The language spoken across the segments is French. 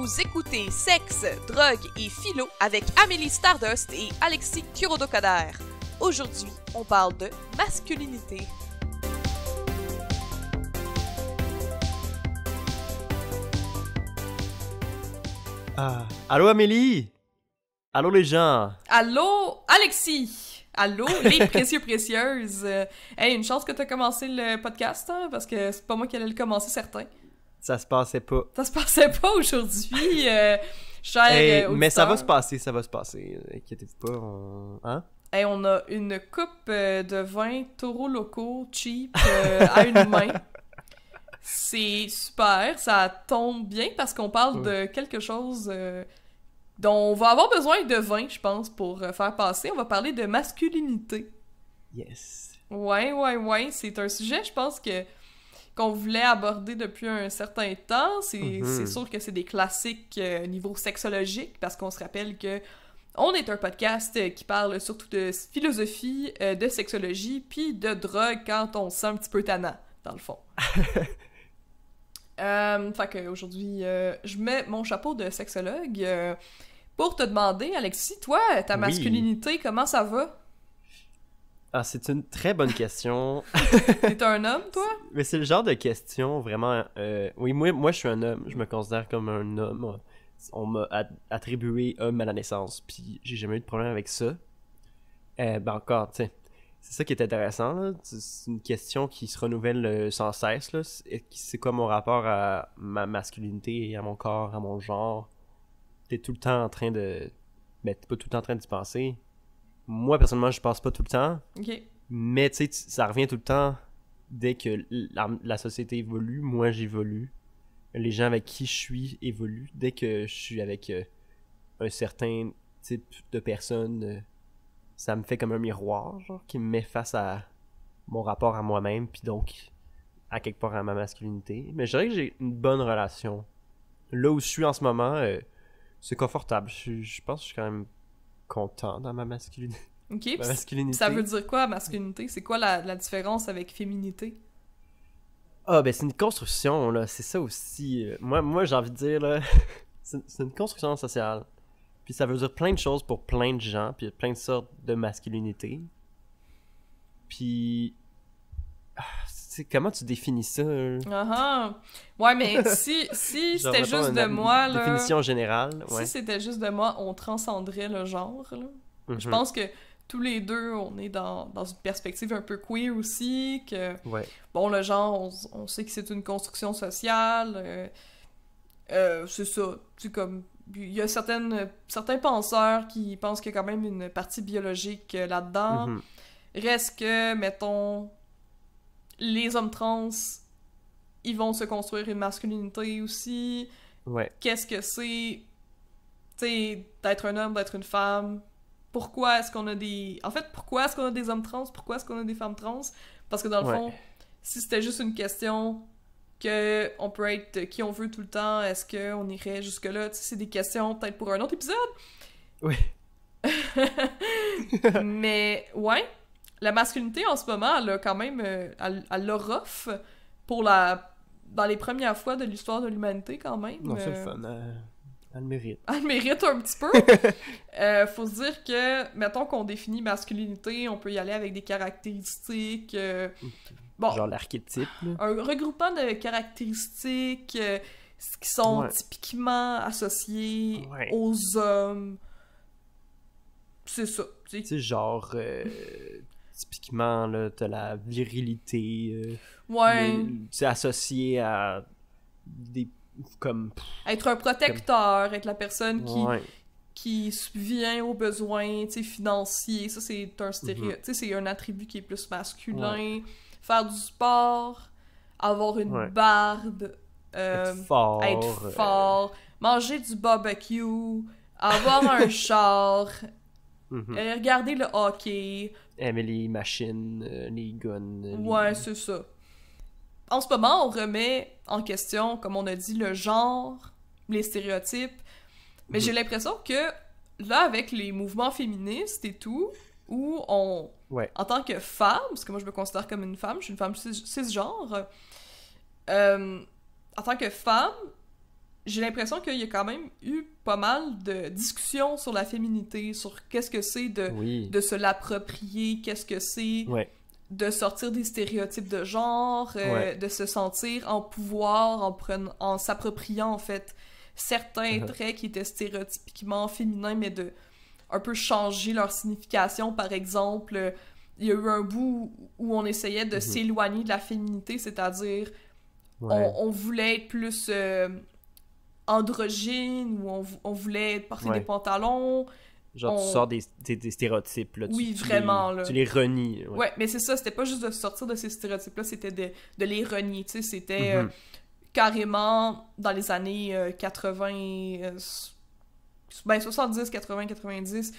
Vous écoutez Sexe, Drogue et Philo avec Amélie Stardust et Alexis Kurodo-Kader. Aujourd'hui, on parle de masculinité. Allô Amélie? Allô les gens? Allô Alexis? Allô les précieux précieuses? Hey, une chance que t'as commencé le podcast, hein, parce que c'est pas moi qui allais le commencer, certain. Ça se passait pas. Ça se passait pas aujourd'hui, cher mais ça auditeur. va se passer. Inquiétez-vous pas, hein? Hey, on a une coupe de vin taureaux locaux cheap à une main. C'est super, ça tombe bien parce qu'on parle de quelque chose dont on va avoir besoin de vin, je pense, pour faire passer. On va parler de masculinité. Yes. Ouais, c'est un sujet, je pense, qu'on voulait aborder depuis un certain temps. C'est sûr que c'est des classiques niveau sexologique, parce qu'on se rappelle que on est un podcast qui parle surtout de philosophie, de sexologie, puis de drogue quand on se sent un petit peu tannant, dans le fond. Fait qu'aujourd'hui, je mets mon chapeau de sexologue pour te demander, Alexis, toi, ta masculinité, comment ça va? Ah, c'est une très bonne question. T'es un homme, toi? Mais c'est le genre de question vraiment... Oui, moi je suis un homme. Je me considère comme un homme. On m'a attribué homme à la naissance, puis j'ai jamais eu de problème avec ça. Encore, tu sais, c'est ça qui est intéressant, là. C'est une question qui se renouvelle sans cesse, là. C'est quoi mon rapport à ma masculinité, à mon corps, à mon genre? T'es tout le temps en train de... Ben, t'es pas tout le temps en train d'y penser. Moi, personnellement, je pense pas tout le temps. Ok. Mais, tu sais, ça revient tout le temps. Dès que la société évolue, moi, j'évolue. Les gens avec qui je suis évoluent. Dès que je suis avec un certain type de personne, ça me fait comme un miroir, genre, qui me met face à mon rapport à moi-même, puis donc à quelque part à ma masculinité. Mais je dirais que j'ai une bonne relation. Là où je suis en ce moment, c'est confortable. Je pense que je suis quand même content dans ma masculinité. Ok, Ma masculinité. ça veut dire quoi, masculinité? C'est quoi la différence avec féminité? Ah, ben c'est une construction, là. C'est ça aussi. Moi j'ai envie de dire, là, c'est une construction sociale. Puis ça veut dire plein de choses pour plein de gens, puis il y a plein de sortes de masculinité. Puis... comment tu définis ça? Ouais, mais si c'était juste de moi, là... Définition générale, ouais. Si c'était juste de moi, on transcenderait le genre, là. Mm-hmm. Je pense que tous les deux, on est dans une perspective un peu queer aussi, que... Ouais. Bon, le genre, on sait que c'est une construction sociale, c'est ça, c'est comme... Il y a certains penseurs qui pensent qu'il y a quand même une partie biologique là-dedans. Mm-hmm. Reste que, mettons, les hommes trans, ils vont se construire une masculinité aussi. Ouais. Qu'est-ce que c'est, tu sais, d'être un homme, d'être une femme? Pourquoi est-ce qu'on a des... En fait, pourquoi est-ce qu'on a des hommes trans? Pourquoi est-ce qu'on a des femmes trans? Parce que dans le fond, si c'était juste une question que on peut être qui on veut tout le temps, est-ce qu'on irait jusque-là? Tu sais, c'est des questions peut-être pour un autre épisode. Oui. Mais, ouais, la masculinité en ce moment, elle a quand même... elle l'a rough dans les premières fois de l'histoire de l'humanité, quand même. Non, c'est le fun. Elle le mérite. Elle le mérite un petit peu. Faut se dire que, mettons qu'on définit masculinité, on peut y aller avec des caractéristiques... bon, genre l'archétype, là. Un regroupement de caractéristiques qui sont typiquement associées aux hommes. C'est ça. Tu sais, genre... typiquement, là, t'as la virilité. C'est associé à des... comme... Être un protecteur, être la personne qui subvient aux besoins, tu sais, financiers. Ça, c'est un stéréotype. Tu sais, c'est un attribut qui est plus masculin. Faire du sport, avoir une barbe, être fort, manger du barbecue, avoir un char, regarder le hockey. Aimer les machines, les guns. Ouais, c'est ça. En ce moment, on remet en question, comme on a dit, le genre, les stéréotypes. Mais j'ai l'impression que, là, avec les mouvements féministes et tout, où on... En tant que femme, parce que moi je me considère comme une femme, je suis une femme cisgenre, en tant que femme, j'ai l'impression qu'il y a quand même eu pas mal de discussions sur la féminité, sur qu'est-ce que c'est de se l'approprier, qu'est-ce que c'est de sortir des stéréotypes de genre, de se sentir en pouvoir en s'appropriant, en fait, certains traits qui étaient stéréotypiquement féminins, mais de un peu changer leur signification. Par exemple, il y a eu un bout où on essayait de s'éloigner de la féminité, c'est-à-dire on voulait être plus androgyne, ou on voulait porter des pantalons. Genre, tu sors des stéréotypes, là. Vraiment, là. Tu les renies. Ouais, mais c'est ça, c'était pas juste de sortir de ces stéréotypes-là, c'était de les renier, tu sais, c'était carrément dans les années 80, 70, 80, 90, tu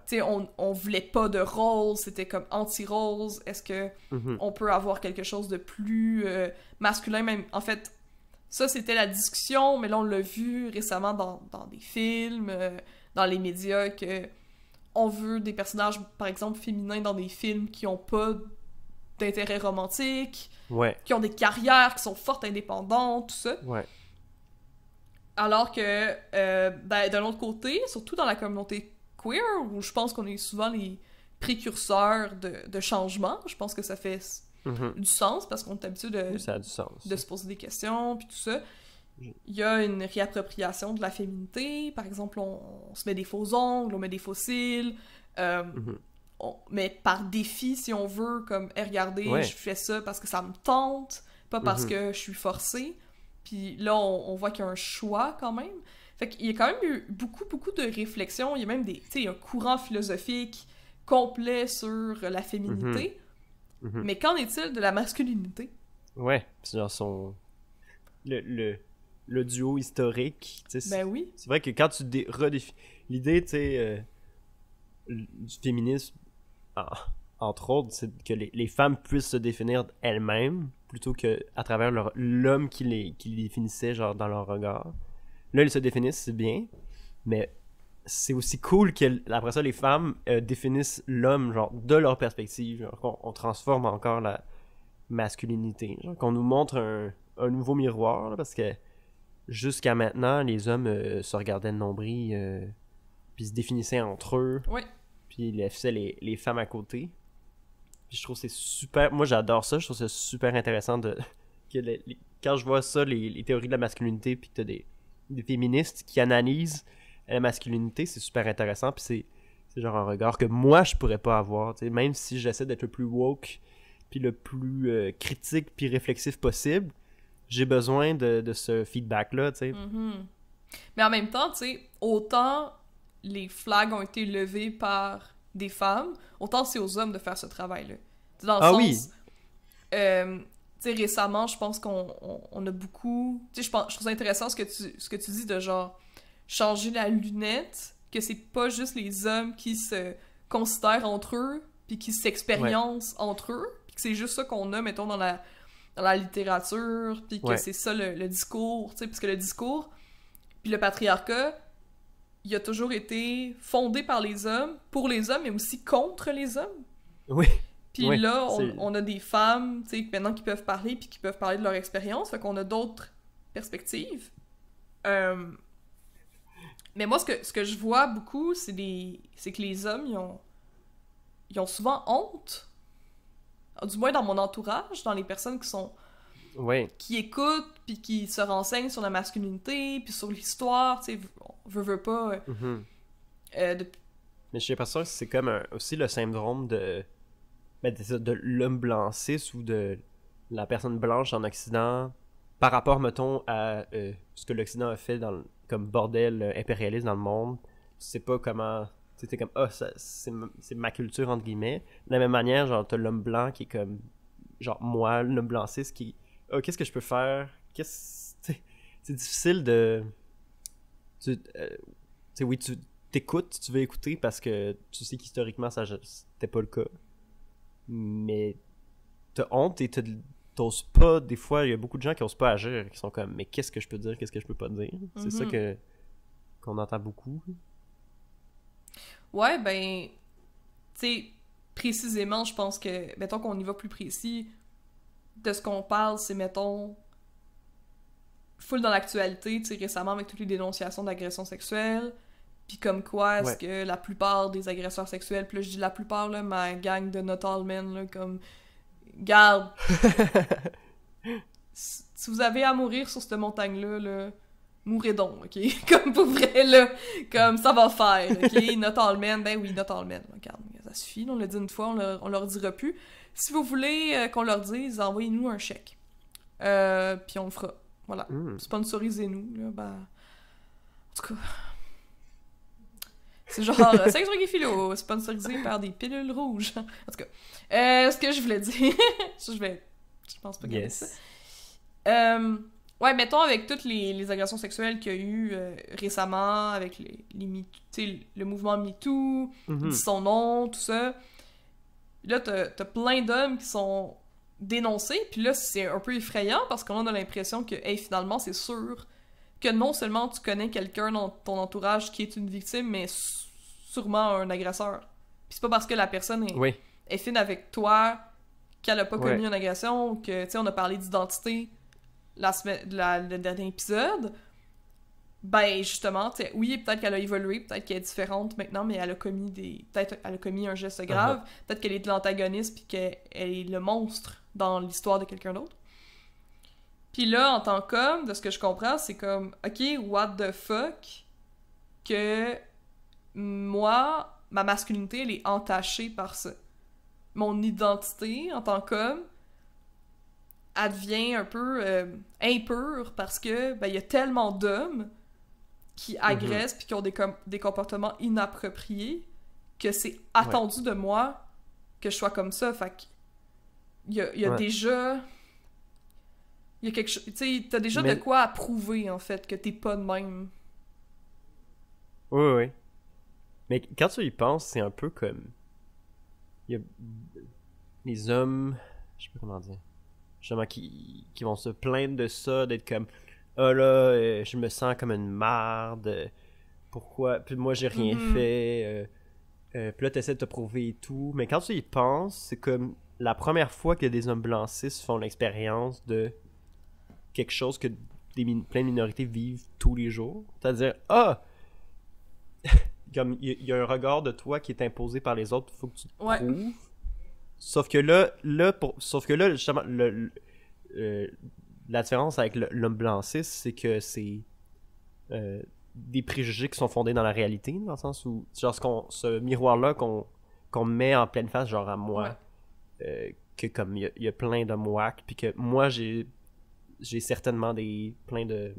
sais, on voulait pas de rose, c'était comme anti-rose, est-ce que on peut avoir quelque chose de plus masculin, même, en fait, ça c'était la discussion, mais là on l'a vu récemment dans des films, dans les médias, que on veut des personnages, par exemple, féminins dans des films qui ont pas d'intérêt romantique, qui ont des carrières, qui sont fortes, indépendantes, tout ça. Alors que, d'un autre côté, surtout dans la communauté queer, où je pense qu'on est souvent les précurseurs de changement, je pense que ça fait du sens, parce qu'on est habitué de se poser des questions, puis tout ça. Il y a une réappropriation de la féminité. Par exemple, on se met des faux ongles, on met des faux cils. Mais par défi, si on veut, comme, regardez, je fais ça parce que ça me tente, pas parce que je suis forcée. Puis là, on voit qu'il y a un choix, quand même. Fait qu'il y a quand même eu beaucoup, beaucoup de réflexions. Il y a même un courant philosophique complet sur la féminité. Mais qu'en est-il de la masculinité? Ouais, c'est genre le duo historique, tu sais. Ben oui. C'est vrai que quand tu redéfinis l'idée, tu sais, du féminisme, entre autres, c'est que les femmes puissent se définir elles-mêmes plutôt que à travers l'homme qui les définissait, genre, dans leur regard. Là, ils se définissent, c'est bien, mais c'est aussi cool qu'après ça, les femmes définissent l'homme, genre, de leur perspective. Genre, on transforme encore la masculinité. Genre, qu'on nous montre un nouveau miroir, là, parce que jusqu'à maintenant, les hommes se regardaient de nombril, puis se définissaient entre eux, puis ils laissaient les femmes à côté. Puis je trouve que c'est super... Moi, j'adore ça, je trouve ça super intéressant quand je vois ça, les théories de la masculinité, puis que t'as des féministes qui analysent la masculinité, c'est super intéressant, puis c'est genre un regard que moi, je pourrais pas avoir, tu sais, même si j'essaie d'être le plus woke, puis le plus critique, puis réflexif possible, j'ai besoin de ce feedback-là, tu sais. Mais en même temps, tu sais, autant les flags ont été levés par des femmes, autant c'est aux hommes de faire ce travail-là. Dans le sens... tu sais, récemment, je pense qu'on a beaucoup... Tu sais, je trouve ça intéressant ce que tu dis de genre changer la lunette, que c'est pas juste les hommes qui se considèrent entre eux, puis qui s'expériencent entre eux, puis que c'est juste ça qu'on a, mettons, dans la littérature, puis que c'est ça le discours, tu sais, parce que le discours, puis le patriarcat, il a toujours été fondé par les hommes, pour les hommes, mais aussi contre les hommes. Puis là, on a des femmes, tu sais, maintenant qui peuvent parler, puis qui peuvent parler de leur expérience, fait qu'on a d'autres perspectives. Mais moi, ce que je vois beaucoup, c'est que les hommes, ils ont souvent honte. Du moins dans mon entourage, dans les personnes qui écoutent, puis qui se renseignent sur la masculinité, puis sur l'histoire, tu sais, veut pas... Mais j'ai l'impression que c'est comme aussi le syndrome de l'homme blanc cis ou de la personne blanche en Occident par rapport, mettons, à ce que l'Occident a fait comme bordel impérialiste dans le monde. Tu sais pas comment... Tu sais, t'es comme, c'est ma culture, entre guillemets. De la même manière, genre, t'as l'homme blanc qui est comme... Genre, moi, l'homme blanc cis qui... qu'est-ce que je peux faire? C'est difficile de... Tu sais, oui, tu t'écoutes, tu veux écouter parce que tu sais qu'historiquement, c'était pas le cas. Mais t'as honte et t'oses pas, des fois, il y a beaucoup de gens qui osent pas agir, qui sont comme, mais qu'est-ce que je peux dire, qu'est-ce que je peux pas dire? C'est ça qu'on entend beaucoup. Ouais, ben, tu sais, précisément, je pense que, mettons qu'on y va plus précis, de ce qu'on parle, c'est, mettons, full dans l'actualité, tu sais, récemment avec toutes les dénonciations d'agressions sexuelles. Puis comme quoi, est-ce que la plupart des agresseurs sexuels, puis là je dis la plupart, là, ma gang de Not All Men, là, comme... Garde! Si vous avez à mourir sur cette montagne-là, là, mourrez donc, ok? Comme pour vrai, là, comme ça va faire, ok? Not All Men, ben oui, Not All Men. Regarde, ça suffit, on l'a dit une fois, on leur dira plus. Si vous voulez qu'on leur dise, envoyez-nous un chèque. Puis on le fera. Voilà. Sponsorisez-nous, là, ben... En tout cas... C'est genre Sex, Drogue et Philo, sponsorisé par des pilules rouges. En tout cas, ce que je voulais dire... Je pense pas qu'il y ça. Ouais, mettons avec toutes les agressions sexuelles qu'il y a eu récemment, avec le mouvement MeToo, dit son nom, tout ça. Là, t'as plein d'hommes qui sont dénoncés, puis là, c'est un peu effrayant parce qu'on a l'impression que, hey, finalement, c'est sûr que non seulement tu connais quelqu'un dans ton entourage qui est une victime, mais sûrement un agresseur. Puis c'est pas parce que la personne est fine avec toi qu'elle a pas commis une agression, ou que, tu sais, on a parlé d'identité le dernier épisode. Ben, justement, tu sais, oui, peut-être qu'elle a évolué, peut-être qu'elle est différente maintenant, mais elle a commis un geste grave, peut-être qu'elle est l'antagoniste, puis qu'elle est le monstre dans l'histoire de quelqu'un d'autre. Puis là, en tant qu'homme, de ce que je comprends, c'est comme, ok, what the fuck, que moi, ma masculinité, elle est entachée par ça. Mon identité, en tant qu'homme, elle devient un peu impure parce que, ben, il y a tellement d'hommes qui agressent puis qui ont des comportements inappropriés que c'est attendu de moi que je sois comme ça. Fait qu'il y a déjà... Il y a quelque chose... Tu sais, t'as déjà de quoi à prouver, en fait, que t'es pas de même. Oui. Mais quand tu y penses, c'est un peu comme... Il y a les hommes... Je sais pas comment dire. Justement, qui vont se plaindre de ça, d'être comme... Ah là, je me sens comme une marde. Pourquoi? Puis moi, j'ai rien fait. Puis là, t'essaies de te prouver et tout. Mais quand tu y penses, c'est comme la première fois que des hommes blancs cis font l'expérience de quelque chose que plein de minorités vivent tous les jours. C'est-à-dire, comme il y a un regard de toi qui est imposé par les autres, il faut que tu te prouves. Sauf que là, justement, la différence avec l'homme blanc cis, c'est que c'est des préjugés qui sont fondés dans la réalité, dans le sens où, genre, ce miroir-là qu'on met en pleine face, genre à moi, que comme il y a plein de whack, puis que moi, j'ai certainement plein de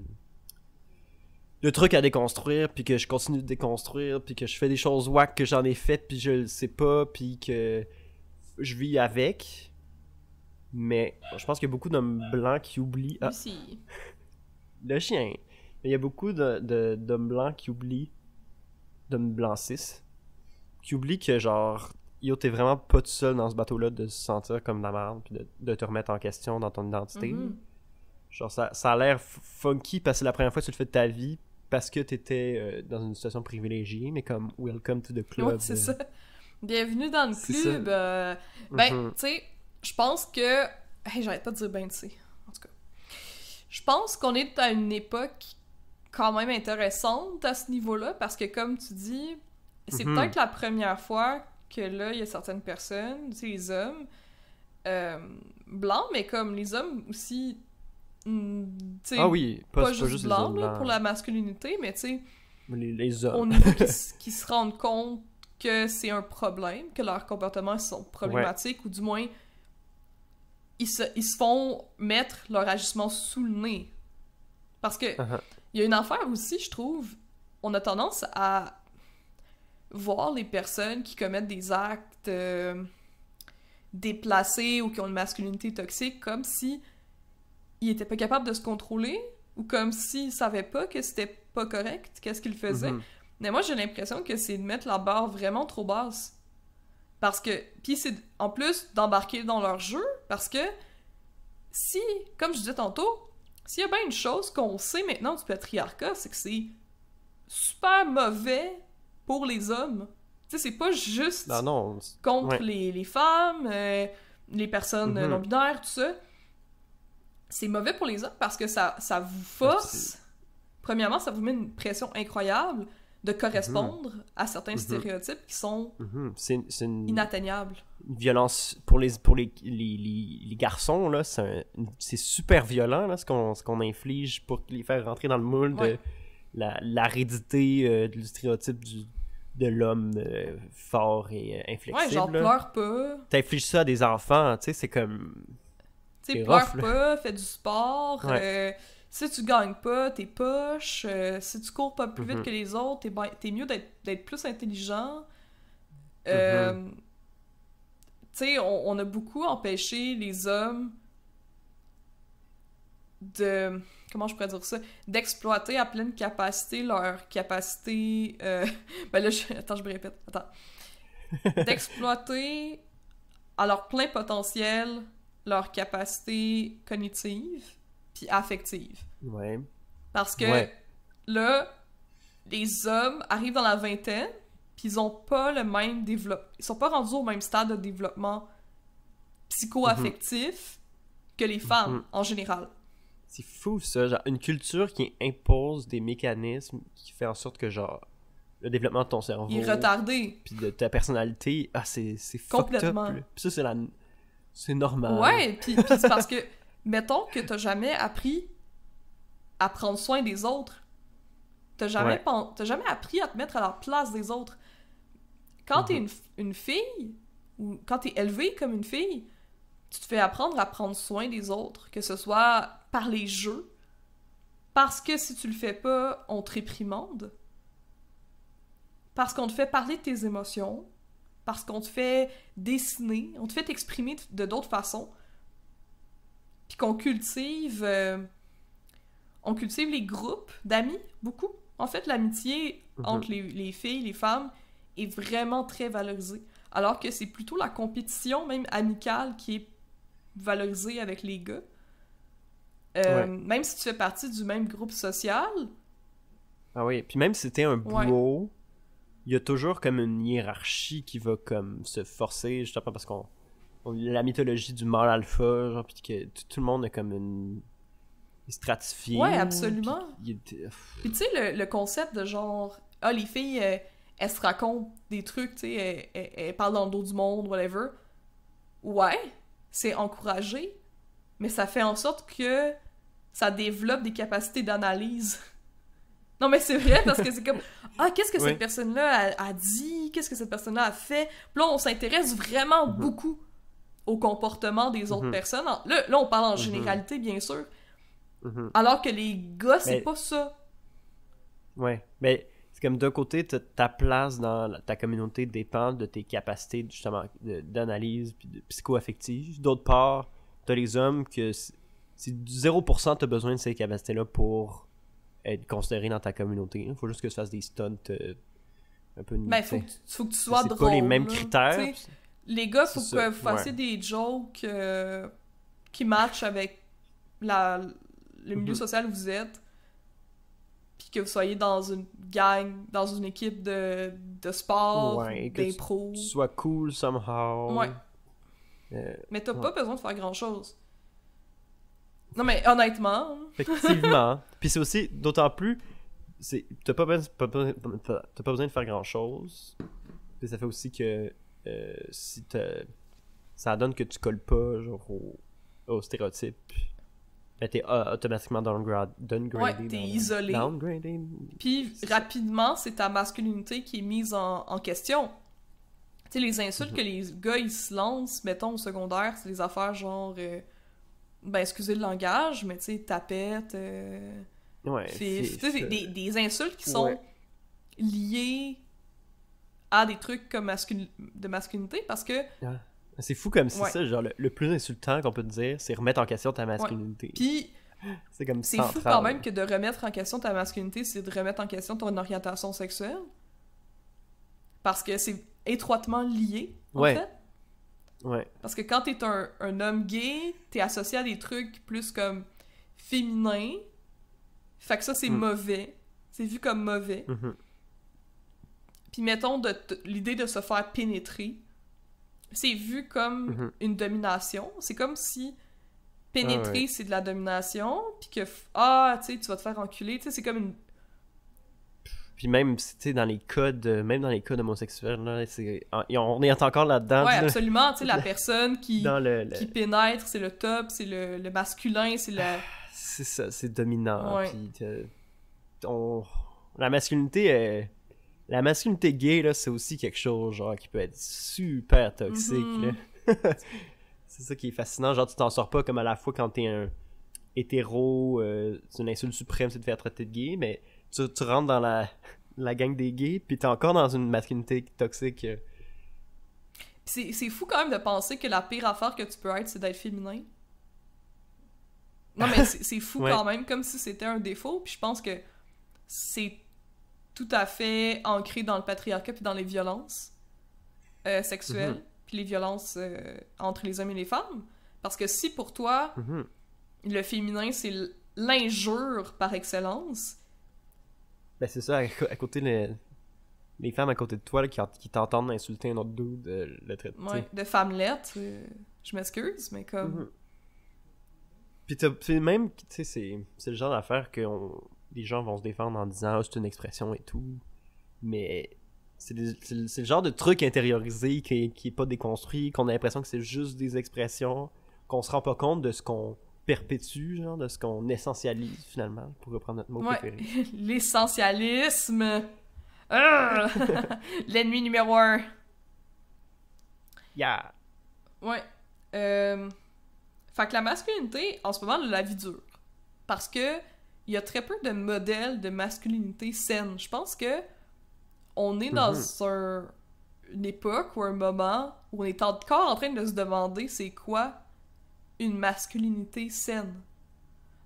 trucs à déconstruire, puis que je continue de déconstruire, puis que je fais des choses whack que j'en ai faites, puis je le sais pas, puis que je vis avec. Mais je pense qu'il y a beaucoup d'hommes blancs qui oublient... Le chien. Mais il y a beaucoup d'hommes blancs qui oublient, d'hommes blancs cis, qui oublient que genre, yo, t'es vraiment pas tout seul dans ce bateau-là de se sentir comme de la merde, puis de te remettre en question dans ton identité. Genre, ça a l'air funky parce que c'est la première fois que tu le fais de ta vie, parce que t'étais dans une situation privilégiée, mais comme welcome to the club. Ouais, c'est ça. Bienvenue dans le club. Ben, tu sais, je pense que... Hey, j'arrête pas de dire ben, tu sais. En tout cas. Je pense qu'on est à une époque quand même intéressante à ce niveau-là, parce que comme tu dis, c'est peut-être la première fois que là, il y a certaines personnes, tu sais, les hommes blancs, mais comme les hommes aussi... T'sais, pas juste blanc là, pour la masculinité, mais tu sais, les hommes au niveau qui se rendent compte que c'est un problème, que leurs comportements sont problématiques, ou du moins ils se font mettre leur agissement sous le nez. Parce que il y a une affaire aussi, je trouve, on a tendance à voir les personnes qui commettent des actes déplacés ou qui ont une masculinité toxique comme si il était pas capable de se contrôler, ou comme s'il savait pas que c'était pas correct, qu'est-ce qu'il faisait. Mais moi, j'ai l'impression que c'est de mettre la barre vraiment trop basse. Parce que... Puis c'est, en plus, d'embarquer dans leur jeu, parce que si, comme je disais tantôt, s'il y a bien une chose qu'on sait maintenant du patriarcat, c'est que c'est super mauvais pour les hommes. Tu sais, c'est pas juste contre les femmes, les personnes non-binaires, tout ça. c'est mauvais pour les hommes parce que ça vous force... Premièrement, ça vous met une pression incroyable de correspondre à certains stéréotypes qui sont c'est inatteignables. Une violence pour les garçons, là, c'est super violent, là, ce qu'on inflige pour les faire rentrer dans le moule de l'aridité du stéréotype de l'homme fort et inflexible. Ouais, genre, pleure pas. T'infliges ça à des enfants, tu sais, c'est comme... Tu sais, pleure pas, fais du sport, si tu gagnes pas, t'es poche, si tu cours pas plus vite que les autres, t'es mieux d'être plus intelligent. Tu sais, on a beaucoup empêché les hommes de... Comment je pourrais dire ça? D'exploiter à pleine capacité leur capacité... Ben là, attends, je me répète. Attends. D'exploiter à leur plein potentiel leur capacité cognitive puis affective. Ouais. Parce que là, les hommes arrivent dans la vingtaine puis ils ont pas le même développement... Ils sont pas rendus au même stade de développement psycho-affectif que les femmes, en général. C'est fou, ça. Genre, une culture qui impose des mécanismes qui fait en sorte que, genre, le développement de ton cerveau... Il est retardé. Puis de ta personnalité, c'est complètement. fucked up. Puis ça, c'est normal. Ouais, puis c'est parce que, mettons que t'as jamais appris à prendre soin des autres. T'as jamais appris à te mettre à la place des autres. Quand t'es une fille, ou quand t'es élevée comme une fille, tu te fais apprendre à prendre soin des autres, que ce soit par les jeux, parce que si tu le fais pas, on te réprimande, parce qu'on te fait parler de tes émotions, parce qu'on te fait dessiner, on te fait t'exprimer de d'autres façons, puis qu'on cultive les groupes d'amis, beaucoup. En fait, l'amitié entre les filles, les femmes, est vraiment très valorisée, alors que c'est plutôt la compétition, même amicale, qui est valorisée avec les gars. Même si tu fais partie du même groupe social. Ah oui, puis même si c'était un bro, il y a toujours comme une hiérarchie qui va comme se forcer, justement parce qu'on la mythologie du mâle alpha, genre, puis que tout le monde est comme une stratifié. Ouais, absolument. Puis tu sais, le concept de genre, les filles, elles se racontent des trucs, tu sais, elles parlent dans le dos du monde, whatever. Ouais, c'est encouragé, mais ça fait en sorte que ça développe des capacités d'analyse. Non, mais c'est vrai, parce que c'est comme, qu'est-ce que cette personne-là a dit? Qu'est-ce que cette personne-là a fait? Puis là, on s'intéresse vraiment beaucoup au comportement des autres personnes. Là, on parle en généralité, bien sûr. Alors que les gars, c'est pas ça. Ouais, mais c'est comme d'un côté, ta place dans ta communauté dépend de tes capacités, justement, d'analyse puis de psycho-affective. D'autre part, t'as les hommes que c'est 0% t'as besoin de ces capacités-là pour être considéré dans ta communauté. Il faut juste que tu fasses des stunts un peu... Ben, faut que tu sois drôle. C'est pas les mêmes critères. Les gars, faut que vous fassiez des jokes qui matchent avec le milieu social où vous êtes, puis que vous soyez dans une gang, dans une équipe de sport, d'impro. Tu sois cool somehow. Ouais. Mais t'as pas besoin de faire grand-chose. Non, mais honnêtement... Effectivement. Puis c'est aussi, d'autant plus, t'as pas besoin de faire grand-chose. Puis ça fait aussi que si ça donne que tu colles pas genre au stéréotype, ben t'es automatiquement downgradé. Ouais, t'es isolé. Downgradé. Puis rapidement, c'est ta masculinité qui est mise en question. Tu sais, les insultes que les gars ils se lancent, mettons au secondaire, c'est des affaires genre... ben, excusez le langage, mais tu sais, tapette, fif, tu sais, des insultes qui sont liées à des trucs comme de masculinité, parce que... C'est fou comme c'est ça, genre, le plus insultant qu'on peut te dire, c'est remettre en question ta masculinité. Puis, c'est comme c'est fou quand même que de remettre en question ta masculinité, c'est de remettre en question ton orientation sexuelle. Parce que c'est étroitement lié, en fait. Ouais. Parce que quand t'es un homme gay, t'es associé à des trucs plus comme féminins. Fait que ça, c'est mauvais. C'est vu comme mauvais. Puis mettons, l'idée de se faire pénétrer, c'est vu comme une domination. C'est comme si pénétrer, c'est de la domination, puis que, ah, tu sais, tu vas te faire enculer, tu sais, c'est comme une... Puis même, tu sais, même dans les codes homosexuels, là, on est encore là-dedans. Ouais, là. absolument, tu sais, la personne qui qui pénètre, c'est le top, c'est le masculin, c'est la... C'est ça, c'est dominant. Ouais. Puis la masculinité gay, là, c'est aussi quelque chose, genre, qui peut être super toxique, Mm-hmm. là. C'est ça qui est fascinant, genre, tu t'en sors pas comme à la fois quand t'es un hétéro, c'est une insulte suprême, c'est de faire traiter de gay, mais tu rentres dans la gang des gays, puis t'es encore dans une masculinité toxique. C'est fou quand même de penser que la pire affaire que tu peux être, c'est d'être féminin. Non, mais c'est fou Ouais. quand même, comme si c'était un défaut, puis je pense que c'est tout à fait ancré dans le patriarcat puis dans les violences sexuelles, Mhm. puis les violences entre les hommes et les femmes. Parce que si pour toi, Mhm. le féminin, c'est l'injure par excellence, Ben c'est ça, à côté les femmes à côté de toi là, qui t'entendent insulter un autre dude, le traiter. ouais, de femmelette, je m'excuse, mais comme... Mhm. Puis c'est même, tu sais, c'est le genre d'affaire que les gens vont se défendre en disant ah, c'est une expression et tout. Mais c'est le genre de truc intériorisé qui est pas déconstruit, qu'on a l'impression que c'est juste des expressions, qu'on se rend pas compte de ce qu'on perpétue, genre, de ce qu'on essentialise finalement, pour reprendre notre mot Ouais, préféré. l'essentialisme. Ah! L'ennemi numéro 1. Yeah! Ouais. Fait que la masculinité, en ce moment, elle a la vie dure. Parce que il y a très peu de modèles de masculinité saine. Je pense que on est dans une époque ou un moment où on est encore en train de se demander c'est quoi une masculinité saine.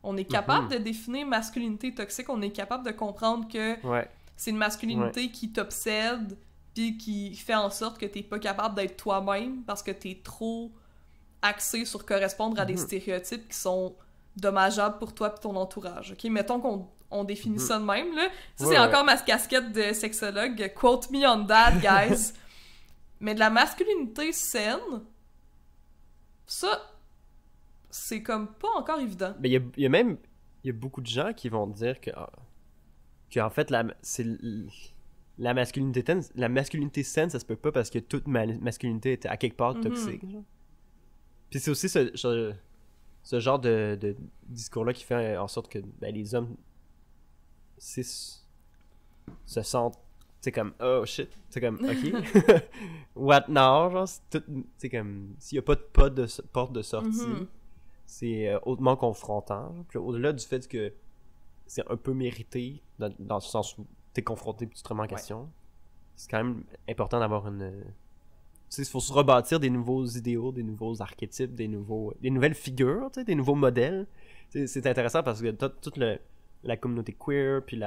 On est capable de définir masculinité toxique, on est capable de comprendre que Ouais. c'est une masculinité qui t'obsède puis qui fait en sorte que t'es pas capable d'être toi-même parce que t'es trop axé sur correspondre à des stéréotypes qui sont dommageables pour toi et ton entourage. Ok, mettons qu'on définit ça de même, là. Ça, c'est encore ma casquette de sexologue. Quote me on that, guys. Mais de la masculinité saine, ça, c'est comme pas encore évident. Mais il y a beaucoup de gens qui vont dire que en fait, la masculinité saine, ça se peut pas parce que toute masculinité est à quelque part toxique. Genre. Puis c'est aussi ce genre de discours-là qui fait en sorte que les hommes cis se sentent, c'est comme oh shit, c'est comme ok, what now, genre c'est comme s'il y a pas de porte de sortie, c'est hautement confrontant. Genre. Puis au-delà du fait que c'est un peu mérité dans le sens où t'es confronté puis tu te remets en question, c'est quand même important d'avoir une... Tu sais, il faut se rebâtir des nouveaux idéaux, des nouveaux archétypes, des nouvelles figures, tu sais, des nouveaux modèles. C'est intéressant parce que toute la communauté queer, puis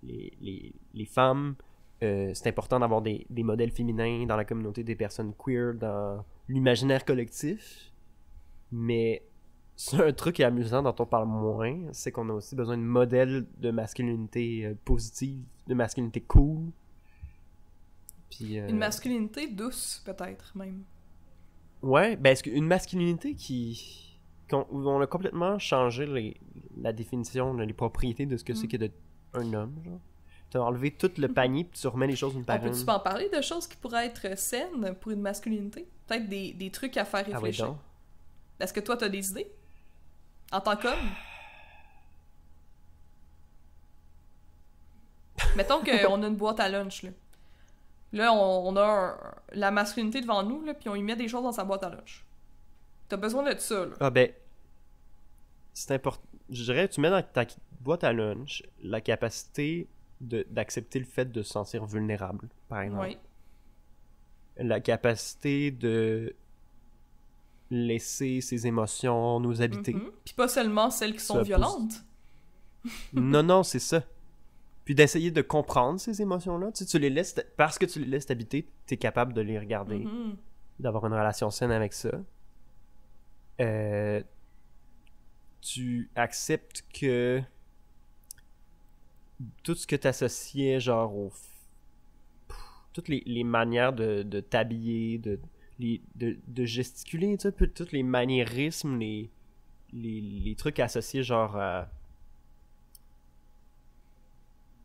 les femmes, c'est important d'avoir des modèles féminins dans la communauté des personnes queer, dans l'imaginaire collectif. Mais c'est un truc qui est amusant dont on parle moins, c'est qu'on a aussi besoin de modèles de masculinité positive, de masculinité cool. Puis, une masculinité douce, peut-être, même. Ouais, ben est-ce qu'une masculinité où on a complètement changé la définition, les propriétés de ce que c'est que d'être un homme, genre. Tu as enlevé tout le panier puis tu remets les choses une par une. On peut-tu pas en parler de choses qui pourraient être saines pour une masculinité? Peut-être des trucs à faire réfléchir. Ah ouais, donc. Est-ce que toi, t'as des idées? En tant qu'homme? Mettons qu'on a une boîte à lunch, là. Là, on a la masculinité devant nous, là, puis on y met des choses dans sa boîte à lunch. T'as besoin de ça, là. Ah ben, c'est important. Je dirais, tu mets dans ta boîte à lunch la capacité d'accepter le fait de se sentir vulnérable, par exemple. Oui. La capacité de laisser ses émotions nous habiter. Puis pas seulement celles qui sont Ça, violentes. Non, c'est ça. Puis d'essayer de comprendre ces émotions-là. Tu sais, tu les laisses... Parce que tu les laisses t'habiter, t'es capable de les regarder. D'avoir une relation saine avec ça. Tu acceptes que tout ce que t'associais, genre, toutes les manières de t'habiller, de gesticuler, tu sais, toutes les maniérismes, les trucs associés genre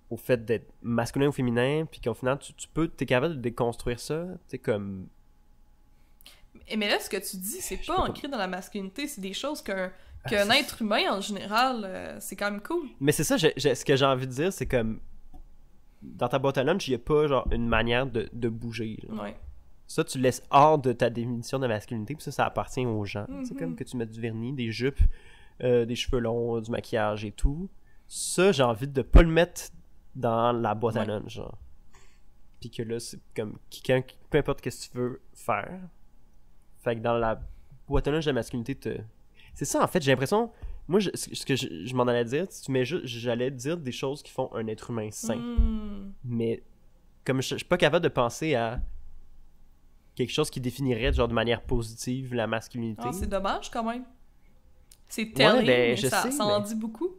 au fait d'être masculin ou féminin, puis qu'au final, t'es capable de déconstruire ça, tu sais, comme... Mais là, ce que tu dis, c'est pas ancré dans la masculinité, c'est des choses qu'un Ah, être humain, en général, c'est quand même cool. Mais c'est ça, ce que j'ai envie de dire, c'est comme... Dans ta boîte à lunch, il y a pas, genre, une manière de bouger, là. Ouais. Ça, tu laisses hors de ta définition de masculinité, puis ça appartient aux gens. C'est Mhm. comme que tu mets du vernis, des jupes, des cheveux longs, du maquillage et tout. Ça, j'ai envie de pas le mettre dans la boîte à Ouais. lunch, genre. Puis que là, c'est comme quelqu'un, peu importe ce que tu veux faire. Fait que dans la boîte à lunch de la masculinité, c'est ça, en fait, j'ai l'impression... Moi, ce que je m'en allais dire, tu mets juste, j'allais dire des choses qui font un être humain sain. Mais comme je suis pas capable de penser à quelque chose qui définirait genre de manière positive la masculinité. Ah, c'est dommage, quand même. C'est telling, mais je sais, ça en mais... dit beaucoup.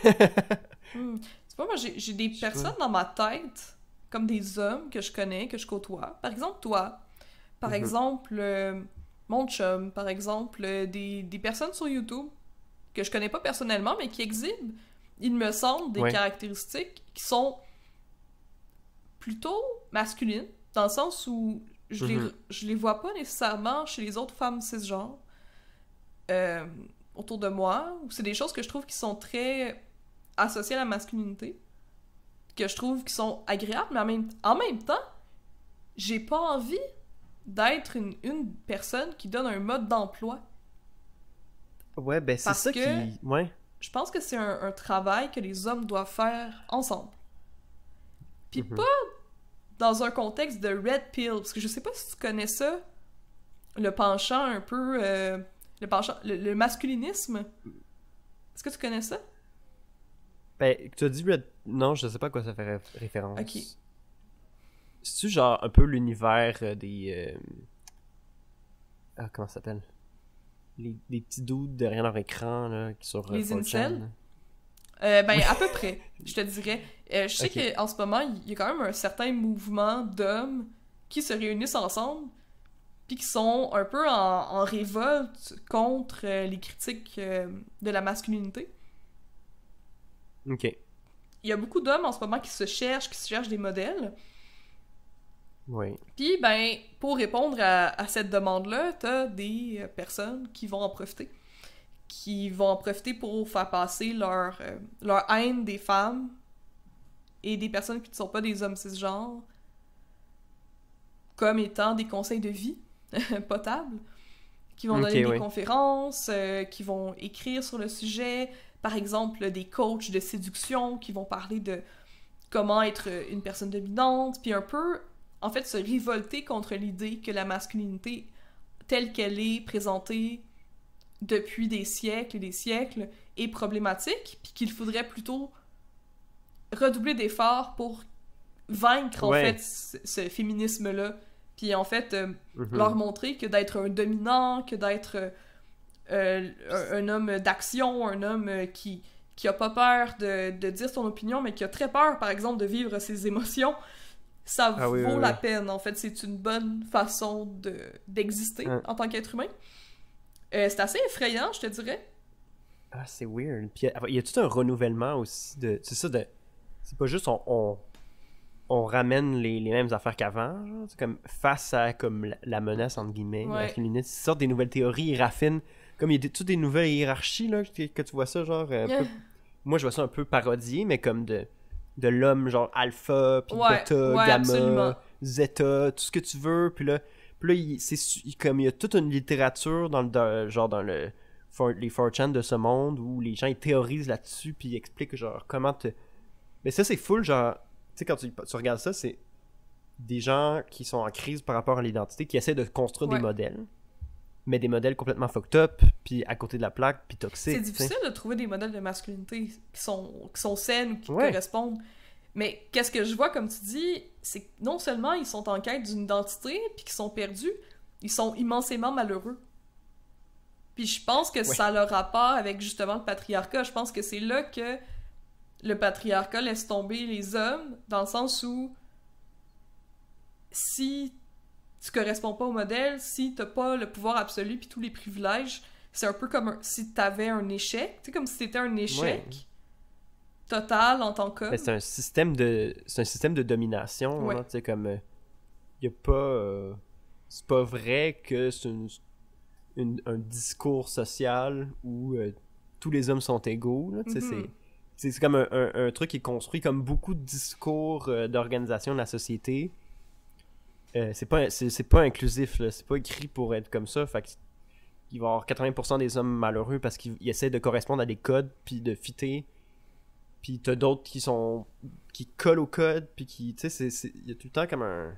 C'est pas moi, j'ai des personnes dans ma tête, comme des hommes que je connais, que je côtoie. Par exemple, toi. Par exemple, mon chum. Par exemple, des personnes sur YouTube que je connais pas personnellement, mais qui exhibent, il me semble, des caractéristiques qui sont plutôt masculines, dans le sens où je les vois pas nécessairement chez les autres femmes cisgenres autour de moi, ou c'est des choses que je trouve qui sont très associées à la masculinité, que je trouve qui sont agréables, mais en même temps, j'ai pas envie d'être une personne qui donne un mode d'emploi. Ouais, ben c'est ça qui... Ouais. Je pense que c'est un travail que les hommes doivent faire ensemble. Puis pas dans un contexte de red pill, parce que je sais pas si tu connais ça, le penchant un peu... le masculinisme. Est-ce que tu connais ça? Ben, tu as dit red... Non, je sais pas à quoi ça fait référence. Ok. C'est-tu genre un peu l'univers des... Ah, comment ça s'appelle? Les petits dudes derrière leur écran, là, qui sont... Les 4chan, incels? Ben, à peu près, je te dirais. Je sais qu'en ce moment, il y a quand même un certain mouvement d'hommes qui se réunissent ensemble puis qui sont un peu en révolte contre les critiques de la masculinité. Ok. Il y a beaucoup d'hommes en ce moment qui se cherchent des modèles. Oui. Puis, ben, pour répondre à cette demande-là, t'as des personnes qui vont en profiter. Qui vont en profiter pour faire passer leur haine des femmes et des personnes qui ne sont pas des hommes cisgenres comme étant des conseils de vie potables, qui vont donner des conférences, qui vont écrire sur le sujet, par exemple des coachs de séduction qui vont parler de comment être une personne dominante, puis un peu, en fait, se révolter contre l'idée que la masculinité telle qu'elle est présentée depuis des siècles et des siècles est problématique, puis qu'il faudrait plutôt redoubler d'efforts pour vaincre, en fait, ce féminisme-là. Puis, en fait, leur montrer que d'être un dominant, que d'être un homme d'action, un homme qui a pas peur de dire son opinion, mais qui a très peur, par exemple, de vivre ses émotions, ça vaut la peine. En fait, c'est une bonne façon d'exister en tant qu'être humain. C'est assez effrayant, je te dirais. Ah, c'est weird. Puis il y a tout un renouvellement aussi de... C'est ça, c'est pas juste on ramène les mêmes affaires qu'avant, genre. C'est comme face à comme la menace, entre guillemets, la féministe. Ils sortent des nouvelles théories, ils raffinent. Comme il y a toutes des nouvelles hiérarchies, là, que tu vois ça, genre... Moi, je vois ça un peu parodié, mais comme de l'homme, genre alpha, puis bêta, gamma, absolument. zeta, tout ce que tu veux. Puis là comme il y a toute une littérature dans les 4chan de ce monde où les gens ils théorisent là-dessus puis ils expliquent genre comment te... Mais ça c'est full genre, tu sais quand tu regardes ça, c'est des gens qui sont en crise par rapport à l'identité, qui essaient de construire des modèles, mais des modèles complètement fucked up, puis à côté de la plaque, puis toxiques. C'est difficile de trouver des modèles de masculinité qui sont saines ou qui correspondent. Mais qu'est-ce que je vois, comme tu dis, c'est que non seulement ils sont en quête d'une identité, puis qu'ils sont perdus, ils sont immensément malheureux. Puis je pense que ça a le rapport avec justement le patriarcat. Je pense que c'est là que le patriarcat laisse tomber les hommes, dans le sens où si tu corresponds pas au modèle, si t'as pas le pouvoir absolu puis tous les privilèges, c'est un peu comme si t'avais un échec, tu sais, comme si t'étais un échec total en tant qu'homme. Mais c'est un système de domination, Ouais. tu sais, comme y a pas c'est pas vrai que c'est un discours social où tous les hommes sont égaux, là, tu sais, Mhm. c'est comme un truc qui est construit comme beaucoup de discours d'organisation de la société. C'est pas inclusif, là, c'est pas écrit pour être comme ça, fait qu'il va y avoir 80% des hommes malheureux parce qu'ils essaient de correspondre à des codes puis de fitter. Puis t'as d'autres qui collent au code, puis qui, tu sais, il y a tout le temps comme un...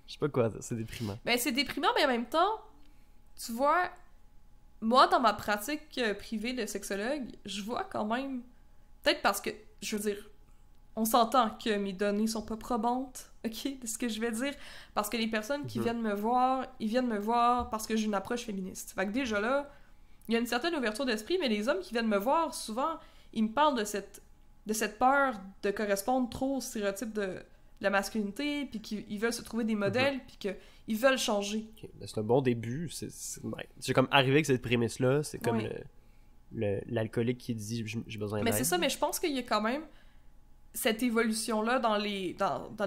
Je sais pas quoi dire, c'est déprimant. Ben, c'est déprimant, mais en même temps, tu vois, moi, dans ma pratique privée de sexologue, je vois quand même, peut-être parce que, je veux dire, on s'entend que mes données sont pas probantes, ok, de ce que je vais dire, parce que les personnes qui viennent me voir, ils viennent me voir parce que j'ai une approche féministe. Fait que déjà là, il y a une certaine ouverture d'esprit, mais les hommes qui viennent me voir, souvent, ils me parlent de cette peur de correspondre trop au stéréotype de la masculinité, puis qu'ils veulent se trouver des modèles, puis qu'ils veulent changer. Okay. C'est un bon début, c'est comme arriver avec cette prémisse-là, c'est comme l'alcoolique qui dit j'ai besoin d'aide. Mais c'est ça, mais je pense qu'il y a quand même cette évolution-là dans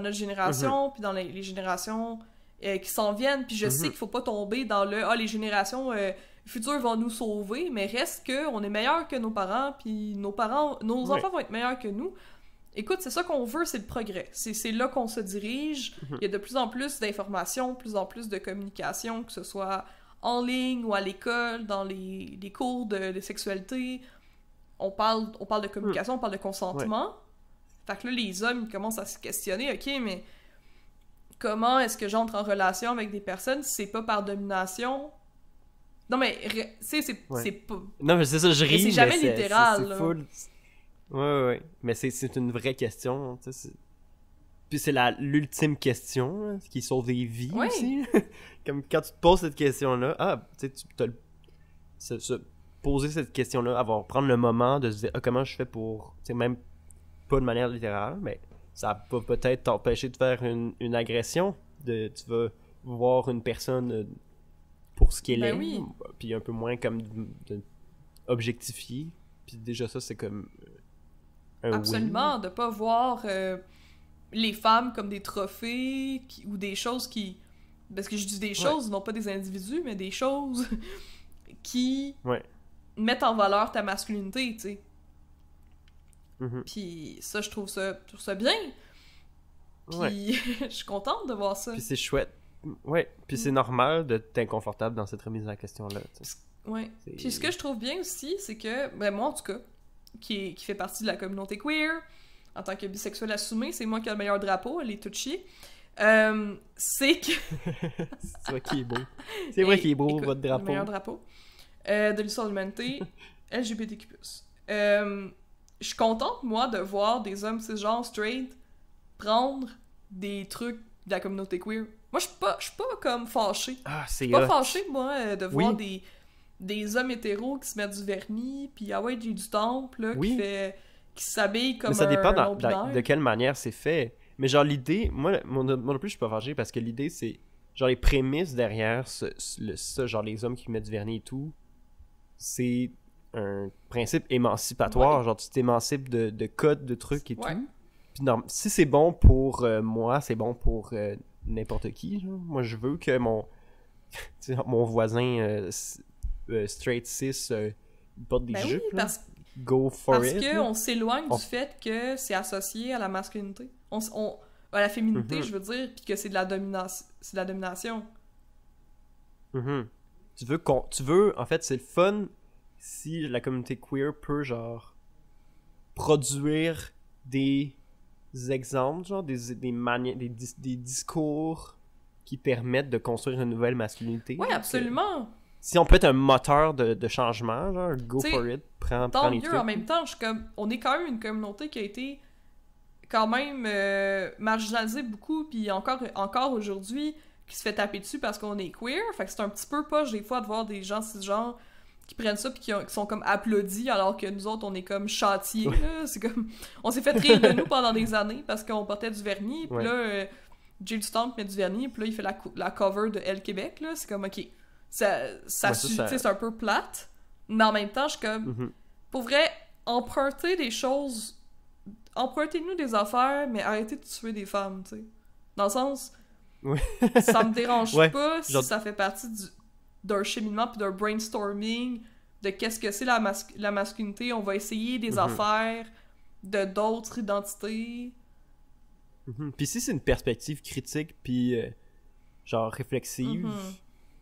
notre génération, puis dans les générations qui s'en viennent, puis je sais qu'il faut pas tomber dans les générations futures vont nous sauver, mais reste que on est meilleur que nos parents, puis nos enfants vont être meilleurs que nous. Écoute, c'est ça qu'on veut, c'est le progrès. C'est là qu'on se dirige. Il y a de plus en plus d'informations, plus en plus de communication, que ce soit en ligne ou à l'école, dans les cours de sexualité. On parle de communication, on parle de consentement. Fait que là, les hommes ils commencent à se questionner, ok, mais comment est-ce que j'entre en relation avec des personnes si c'est pas par domination? Non, mais, tu sais, c'est pas... Non, mais c'est ça, je ris, mais c'est jamais littéral, c'est full... Ouais. Mais c'est une vraie question, tu sais. Puis c'est l'ultime question, là, qui sauve des vies aussi. Comme quand tu te poses cette question-là, tu sais, se poser cette question-là, prendre le moment de se dire, comment je fais pour... Tu sais, même pas de manière littérale, mais ça va peut-être t'empêcher de faire une agression. Tu vas voir une personne pour ce qu'elle est, puis un peu moins comme de objectifier. Puis déjà ça, c'est comme... Absolument, de pas voir les femmes comme des trophées ou des choses qui... Parce que je dis des choses, non pas des individus, mais des choses qui mettent en valeur ta masculinité, tu sais. Puis ça, je trouve ça bien. Puis je suis contente de voir ça. Puis c'est chouette. Ouais, puis c'est normal d'être inconfortable dans cette remise en question-là. Ouais. Puis ce que je trouve bien aussi, c'est que, moi en tout cas, qui fait partie de la communauté queer, en tant que bisexuel assumé, c'est moi qui ai le meilleur drapeau, elle est toute chier. C'est que... c'est vrai qu'il est beau. C'est vrai qu'il est beau, écoute, votre drapeau. Le meilleur drapeau de l'histoire de l'humanité, LGBTQ+. Je suis contente, moi, de voir des hommes cisgenres straight prendre des trucs de la communauté queer. Moi, je suis pas comme fâchée. Je suis pas fâchée, moi, de voir des hommes hétéros qui se mettent du vernis, puis j'ai du temple, là, qui s'habillent comme ça dépend de quelle manière c'est fait. Mais genre, l'idée, moi non plus, je suis pas fâché, parce que l'idée, c'est, genre, les prémices derrière ça, genre, les hommes qui mettent du vernis et tout, c'est un principe émancipatoire. Genre, tu t'émancipes de codes, de trucs et tout. Puis si c'est bon pour moi, c'est bon pour n'importe qui. Genre. Moi, je veux que mon voisin straight cis porte des jupes. Go for it. Parce qu'on s'éloigne du fait que c'est associé à la masculinité. À la féminité, je veux dire, puis que c'est de la domination. Tu veux, en fait, c'est le fun si la communauté queer peut, genre, produire des exemples, genre, des discours qui permettent de construire une nouvelle masculinité. Oui, absolument. Si on peut être un moteur de changement, genre, go for it, prends les trucs. En même temps, on est quand même une communauté qui a été quand même marginalisée beaucoup, puis encore aujourd'hui, qui se fait taper dessus parce qu'on est queer. Fait que c'est un petit peu poche des fois de voir des gens cisgenres qui prennent ça puis qui sont comme applaudis alors que nous autres, on est comme châtiés. Là. C'est comme... On s'est fait rire de nous pendant des années parce qu'on portait du vernis, puis là... Jay du Temple met du vernis, puis là, il fait la cover de Elle Québec, là. C'est comme, ok, c'est un peu plate, mais en même temps, je suis comme, pour vrai, empruntez-nous des affaires, mais arrêtez de tuer des femmes, tu sais. Dans le sens, ça me dérange pas si ça fait partie d'un cheminement puis d'un brainstorming de qu'est-ce que c'est la masculinité. On va essayer des affaires de d'autres identités. Puis si c'est une perspective critique puis genre réflexive,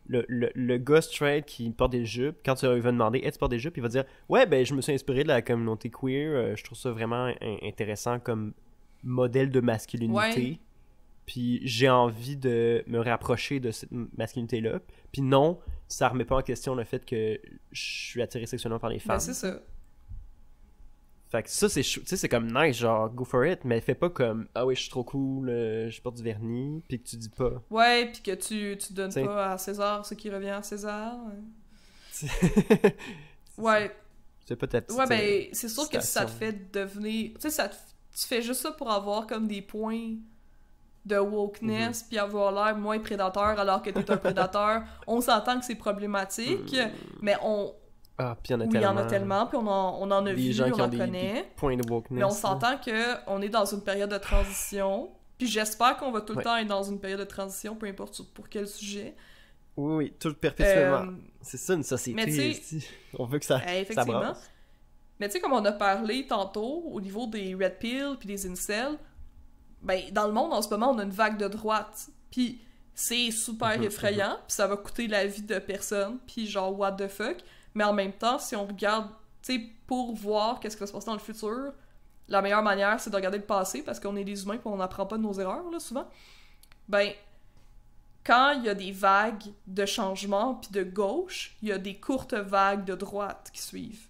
le gars straight qui porte des jupes, quand tu vas demander tu portes des jupes, il va dire ouais ben je me suis inspiré de la communauté queer, je trouve ça vraiment intéressant comme modèle de masculinité. Puis j'ai envie de me rapprocher de cette masculinité-là. Puis non, ça remet pas en question le fait que je suis attiré sexuellement par les femmes. Ben c'est ça. Fait que ça, c'est comme nice, genre, go for it, mais fais pas comme, ah oui, je suis trop cool, je porte du vernis, puis que tu dis pas. Ouais, puis que tu donnes pas à César ce qui revient à César. Ouais. C'est pas ta petite. Ouais, ben, c'est sûr que si ça te fait devenir. Tu sais, tu fais juste ça pour avoir comme des points de wokeness, puis avoir l'air moins prédateur alors que t'es un prédateur. On s'entend que c'est problématique, mais on. Ah, puis il y en a tellement. Oui, il y en a tellement, puis on en a vu, gens qui on ont en connaît. Des points de wokeness. Mais on s'entend qu'on est dans une période de transition, puis j'espère qu'on va tout le temps être dans une période de transition, peu importe pour quel sujet. Oui, tout perpétuellement. C'est ça une société. On veut que ça brasse. Mais tu sais, comme on a parlé tantôt, au niveau des red pill puis des incels, ben, dans le monde, en ce moment, on a une vague de droite. Puis c'est super effrayant, puis ça va coûter la vie de personne, puis genre, what the fuck. Mais en même temps, si on regarde, tu sais, pour voir qu'est-ce qui va se passer dans le futur, la meilleure manière, c'est de regarder le passé, parce qu'on est des humains, puis on n'apprend pas de nos erreurs, là, souvent. Ben, quand il y a des vagues de changement, puis de gauche, il y a des courtes vagues de droite qui suivent.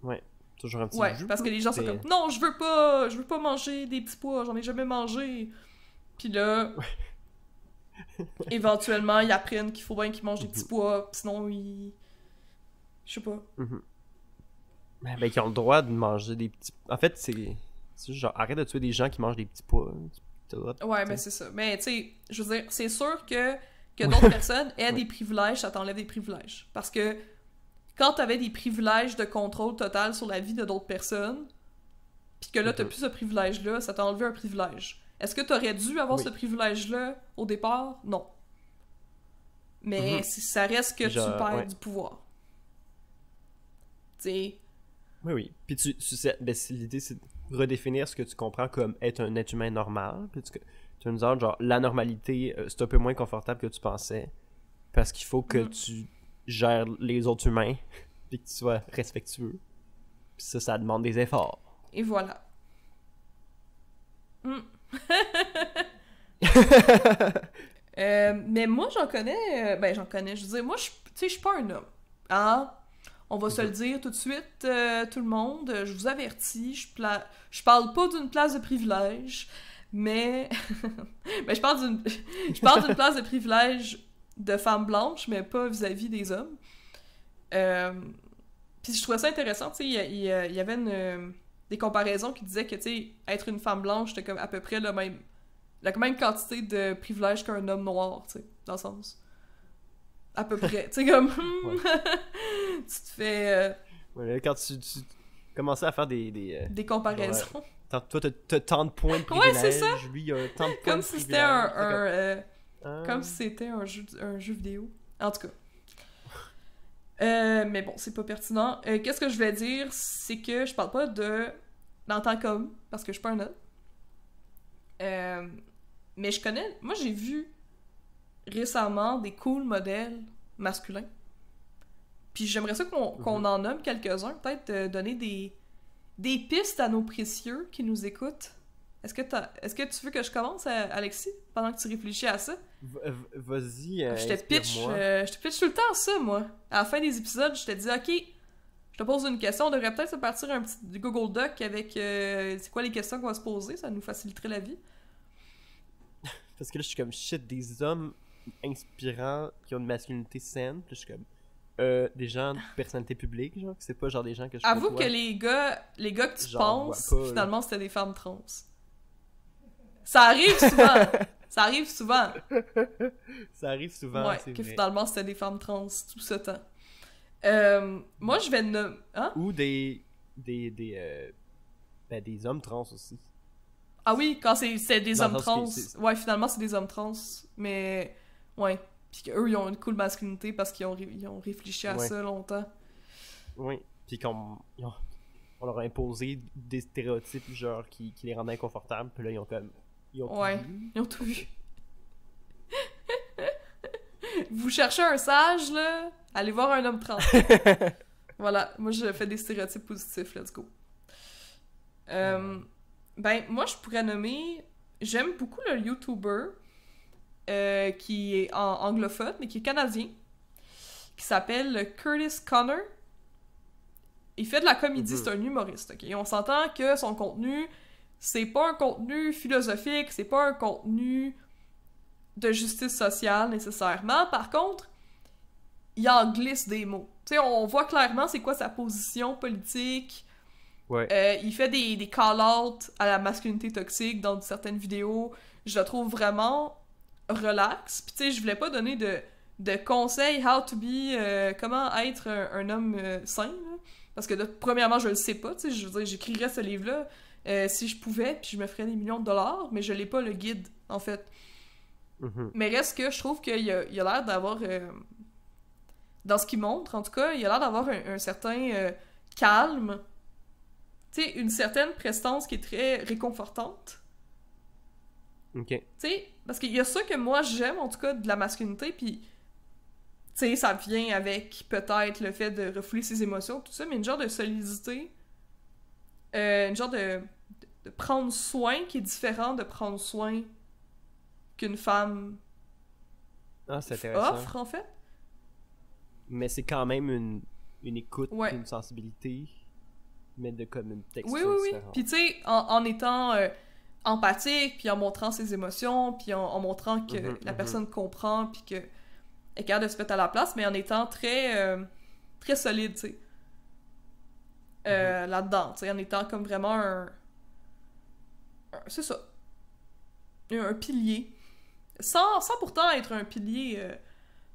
Ouais. Toujours un petit jus, parce que les gens sont comme non, je veux pas manger des petits pois, j'en ai jamais mangé. Puis là éventuellement ils apprennent qu'il faut bien qu'ils mangent des petits pois, sinon ils je sais pas. Ben qu'ils ont le droit de manger des petits. En fait, c'est genre arrête de tuer des gens qui mangent des petits pois. Ouais, mais c'est ça. Mais tu sais, je veux dire, c'est sûr que d'autres personnes aient des privilèges, ça t'enlève des privilèges, parce que quand t'avais des privilèges de contrôle total sur la vie de d'autres personnes, pis que là t'as plus ce privilège-là, ça t'a enlevé un privilège. Est-ce que t'aurais dû avoir ce privilège-là au départ? Non. Mais ça reste que tu perds du pouvoir. T'sais. Oui. Puis l'idée, c'est de redéfinir ce que tu comprends comme être un être humain normal. Puis tu vas nous dire, genre, la normalité, c'est un peu moins confortable que tu pensais. Parce qu'il faut que tu gère les autres humains puis que tu sois respectueux. Puis ça demande des efforts. Et voilà. Mais moi, j'en connais... je veux dire, moi, tu sais, je suis pas un homme. Hein? On va se le dire tout de suite, tout le monde. Je vous avertis, je parle pas d'une place de privilège, mais... mais je parle d'une place de privilège de femme blanche, mais pas vis-à-vis des hommes. Puis je trouvais ça intéressant, tu sais, il y avait des comparaisons qui disaient que, tu sais, être une femme blanche, c'était comme à peu près la même quantité de privilèges qu'un homme noir, tu sais, dans le sens. À peu près, tu sais, comme... tu te fais... quand tu commençais à faire des comparaisons. Toi, t'as tant de points de privilège, ouais, c'est ça. Lui, il a tant de points comme de si privilège. Comme si c'était un jeu vidéo. En tout cas. Mais bon, c'est pas pertinent. Qu'est-ce que je vais dire, c'est que je parle pas en tant qu'homme, parce que je suis pas un homme. Mais je connais... Moi, j'ai vu récemment des cool modèles masculins. Puis j'aimerais ça qu'on en nomme quelques-uns. Peut-être donner des pistes à nos précieux qui nous écoutent. Est-ce que tu veux que je commence, Alexis, pendant que tu réfléchis à ça? Vas-y, je te pitch tout le temps ça, moi. À la fin des épisodes, je te dis, OK, je te pose une question, on devrait peut-être se partir un petit Google Doc avec c'est quoi les questions qu'on va se poser, ça nous faciliterait la vie. Parce que là, je suis comme, shit, des hommes inspirants qui ont une masculinité saine, puis je suis comme... des gens de personnalité publique, genre, c'est pas genre des gens que je Avoue que les gars que tu penses, finalement, c'était des femmes trans. Ça arrive souvent. Ça arrive souvent. Ça arrive souvent, Ouais, c'est que vrai. finalement, c'était des femmes trans tout ce temps. Moi, je vais nommer... Hein? Ou des hommes trans aussi. Ah oui, quand c'est des Dans hommes le sens trans. que c'est- Ouais, finalement, c'est des hommes trans. Mais, ouais. Puis qu'eux, ils ont une cool masculinité parce qu'ils ils ont réfléchi à Ouais. ça longtemps. Oui. Puis on leur a imposé des stéréotypes genre qui les rendaient inconfortables. Puis là, ils ont tout Ouais. vu. Ils ont tout vu. Vous cherchez un sage, là? Allez voir un homme trans. Voilà, moi je fais des stéréotypes positifs, let's go. Ben, moi je pourrais nommer... J'aime beaucoup le YouTuber qui est anglophone, mais qui est canadien, qui s'appelle Curtis Connor. Il fait de la comédie, c'est un humoriste, ok? On s'entend que son contenu, c'est pas un contenu philosophique, c'est pas un contenu de justice sociale nécessairement. Par contre, il en glisse des mots. Tu sais, on voit clairement c'est quoi sa position politique. Ouais. Il fait des call-outs à la masculinité toxique dans certaines vidéos. Je le trouve vraiment relax. Puis tu sais, je voulais pas donner de conseils how to be, comment être un homme sain, là. Parce que premièrement, je le sais pas, tu sais, je veux dire, j'écrirais ce livre-là si je pouvais, puis je me ferais des millions de dollars, mais je l'ai pas le guide, en fait. Mhm. Mais reste que je trouve qu'il a l'air d'avoir, dans ce qu'il montre, en tout cas, il a l'air d'avoir un certain calme, tu sais, une certaine prestance qui est très réconfortante. Ok. Tu sais, parce qu'il y a ça que moi j'aime, en tout cas, de la masculinité, puis tu sais, ça vient avec peut-être le fait de refouler ses émotions, tout ça, mais une genre de solidité, une genre de prendre soin qui est différent de prendre soin qu'une femme Ah, c'est intéressant. offre, en fait. Mais c'est quand même une écoute, Ouais. une sensibilité, mais de comme une texture Oui, oui, oui. différente. Puis tu sais, en étant empathique, puis en montrant ses émotions, puis en montrant que la personne comprend, puis que est capable de se mettre à la place, mais en étant très, très solide, tu sais. Là-dedans, tu sais, en étant comme vraiment c'est ça. Un pilier. Sans pourtant être un pilier